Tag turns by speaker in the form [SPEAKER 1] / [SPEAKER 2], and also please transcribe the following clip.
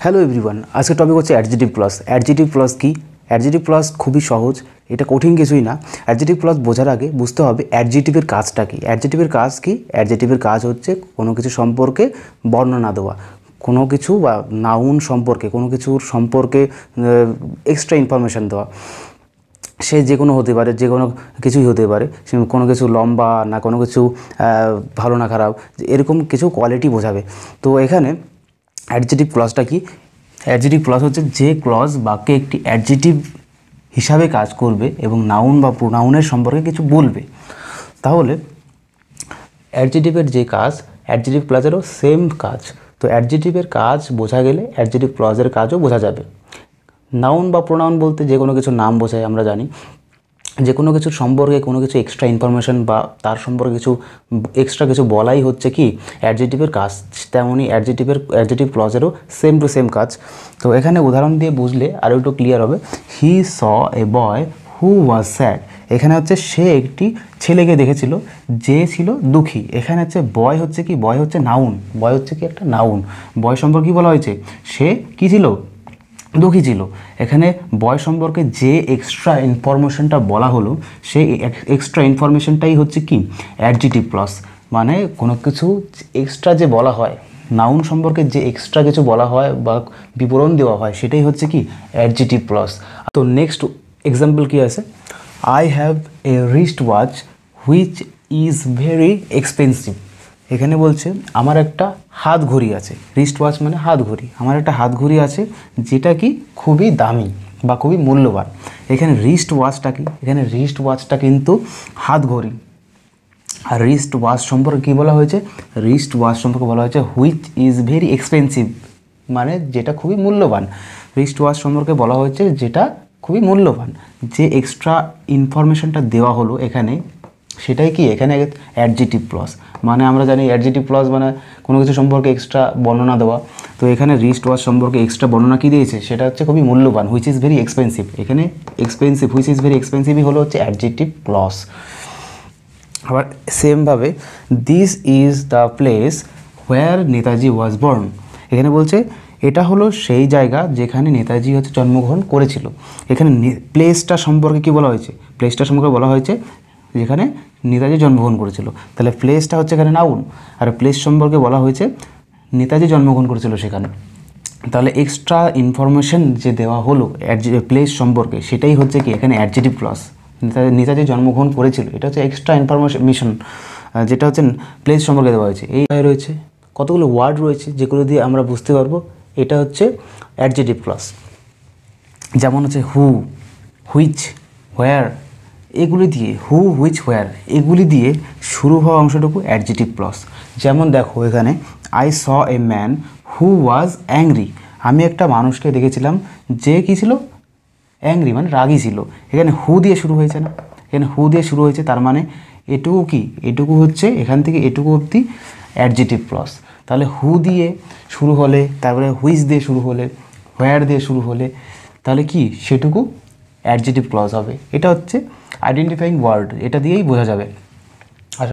[SPEAKER 1] Hello everyone, আজকে topic হচ্ছে adjective clause. Adjective clause কি? অ্যাডজেটিভ ক্লজ খুবই সহজ, এটা কঠিন কিছুই না। অ্যাডজেটিভ ক্লজ বোঝার আগে বুঝতে হবে অ্যাডজেটিভের কাজটা কি। অ্যাডজেটিভের কাজ কি? অ্যাডজেটিভের কাজ হচ্ছে কোনো কিছু সম্পর্কে বর্ণনা দেওয়া, কোনো কিছু বা নাউন সম্পর্কে, কোনো কিছুর সম্পর্কে এক্সট্রা ইনফরমেশান দেওয়া। সে যে কোনো হতে পারে, যে কোনো কিছুই হতে পারে, সে কোনো কিছু লম্বা না কোনো কিছু ভালো না খারাপ, এরকম কিছু কোয়ালিটি বোঝাবে। তো এখানে অ্যাডজেটিভ ক্লজটা কি? অ্যাডজেটিভ ক্লজ হচ্ছে যে ক্লজ বাক্যে একটি অ্যাডজেটিভ হিসাবে কাজ করবে এবং নাউন বা প্রোনাউনের সম্পর্কে কিছু বলবে। তাহলে অ্যাডজেটিভের যে কাজ, অ্যাডজেটিভ ক্লজেরও সেম কাজ। তো অ্যাডজেটিভের কাজ বোঝা গেলে অ্যাডজেটিভ ক্লজের কাজও বোঝা যাবে। নাউন বা প্রোনাউন বলতে যে কোনো কিছুর নাম বোঝায়, আমরা জানি। যে কোনো কিছুর সম্পর্কে কোনো কিছু এক্সট্রা ইনফরমেশান বা তার সম্পর্কে কিছু এক্সট্রা কিছু বলাই হচ্ছে কি অ্যাডজেটিভের কাজ। তেমনই অ্যাডজেটিভ ক্লজেরও সেম টু সেম কাজ। তো এখানে উদাহরণ দিয়ে বুঝলে আরও একটু ক্লিয়ার হবে। হি স এ বয় হু ওয়াজ স্যাড। এখানে হচ্ছে সে একটি ছেলেকে দেখেছিল যে ছিল দুঃখী। এখানে হচ্ছে বয় হচ্ছে কি, বয় হচ্ছে নাউন, বয় হচ্ছে কি একটা নাউন। বয় সম্পর্কে কী বলা হয়েছে? সে কী ছিল? দুঃখী ছিল। এখানে বয় সম্পর্কে যে এক্সট্রা ইনফরমেশনটা বলা হলো, সেই এক্সট্রা ইনফরমেশনটাই হচ্ছে কি অ্যাডজেটিভ ক্লজ। মানে কোনো কিছু এক্সট্রা যে বলা হয়, নাউন সম্পর্কে যে এক্সট্রা কিছু বলা হয় বা বিবরণ দেওয়া হয়, সেটাই হচ্ছে কি অ্যাডজেটিভ ক্লজ। তো নেক্সট এক্সাম্পল কি আছে? I have a wrist watch which is very expensive. এখানে বলছে আমার একটা হাত ঘড়ি আছে। রিস্ট ওয়াচ মানে হাত ঘড়ি। আমার একটা হাত ঘড়ি আছে যেটা কি খুবই দামি বা খুবই মূল্যবান। এখানে রিস্ট ওয়াচটা কি? এখানে রিস্ট ওয়াচটা কিন্তু হাত ঘড়ি। আর রিস্ট ওয়াচ সম্পর্কে কী বলা হয়েছে? রিস্ট ওয়াচ সম্পর্কে বলা হয়েছে হুইচ ইজ ভেরি এক্সপেন্সিভ, মানে যেটা খুবই মূল্যবান। রিস্ট ওয়াচ সম্পর্কে বলা হয়েছে যেটা খুবই মূল্যবান। যে এক্সট্রা ইনফরমেশনটা দেওয়া হলো এখানে, সেটাই কি এখানে অ্যাডজেটিভ ক্লজ। মানে আমরা জানি অ্যাডজেটিভ ক্লজ মানে কোনো কিছু সম্পর্কে এক্সট্রা বর্ণনা দেওয়া। তো এখানে রিস্ট ওয়াচ সম্পর্কে এক্সট্রা বর্ণনা কী দিয়েছে? সেটা হচ্ছে খুবই মূল্যবান, হুইচ ইজ ভেরি এক্সপেন্সিভ। এখানে এক্সপেন্সিভ, হুইচ ইজ ভেরি এক্সপেন্সিভই হলো হচ্ছে অ্যাডজেটিভ ক্লজ। আবার সেমভাবে this is the place where Netaji was born. এখানে বলছে এটা হলো সেই জায়গা যেখানে নেতাজি হচ্ছে জন্মগ্রহণ করেছিল। এখানে প্লেসটা সম্পর্কে কী বলা হয়েছে? প্লেসটা সম্পর্কে বলা হয়েছে যেখানে নেতাজি জন্মগ্রহণ করেছিল। তাহলে প্লেসটা হচ্ছে এখানে নাউন, আর প্লেস সম্পর্কে বলা হয়েছে নেতাজি জন্মগ্রহণ করেছিল সেখানে। তাহলে এক্সট্রা ইনফরমেশন যে দেওয়া হলো প্লেস সম্পর্কে, সেটাই হচ্ছে কি এখানে অ্যাডজেটিভ ক্লজ। নেতাজি জন্মগ্রহণ করেছিল, এটা হচ্ছে এক্সট্রা ইনফরমেশন যেটা হচ্ছে প্লেস সম্পর্কে দেওয়া হয়েছে। এই রয়েছে কতগুলো ওয়ার্ড রয়েছে যেগুলো দিয়ে আমরা বুঝতে পারবো এটা হচ্ছে অ্যাডজেটিভ ক্লজ। যেমন হচ্ছে হু, হুইচ, হোয়ার, এগুলি দিয়ে হু, হুইচ, হোয়ার এগুলি দিয়ে শুরু হওয়া অংশটুকু অ্যাডজেটিভ ক্লজ। যেমন দেখো এখানে I saw a man who was angry. আমি একটা মানুষকে দেখেছিলাম যে কী ছিল? অ্যাংরি, মানে রাগী ছিল। এখানে হু দিয়ে শুরু হয়েছে না? এখানে হু দিয়ে শুরু হয়েছে, তার মানে এটুকু কি? এটুকু হচ্ছে এখান থেকে এটুকু অবধি অ্যাডজেটিভ ক্লজ। তাহলে হু দিয়ে শুরু হলে, তারপরে হুইচ দিয়ে শুরু হলে, হোয়ার দিয়ে শুরু হলে, তাহলে কি সেটুকু অ্যাডজেটিভ ক্লজ হবে। এটা হচ্ছে আইডেন্টিফাইং ওয়ার্ড, এটা দিয়েই বোঝা যাবে।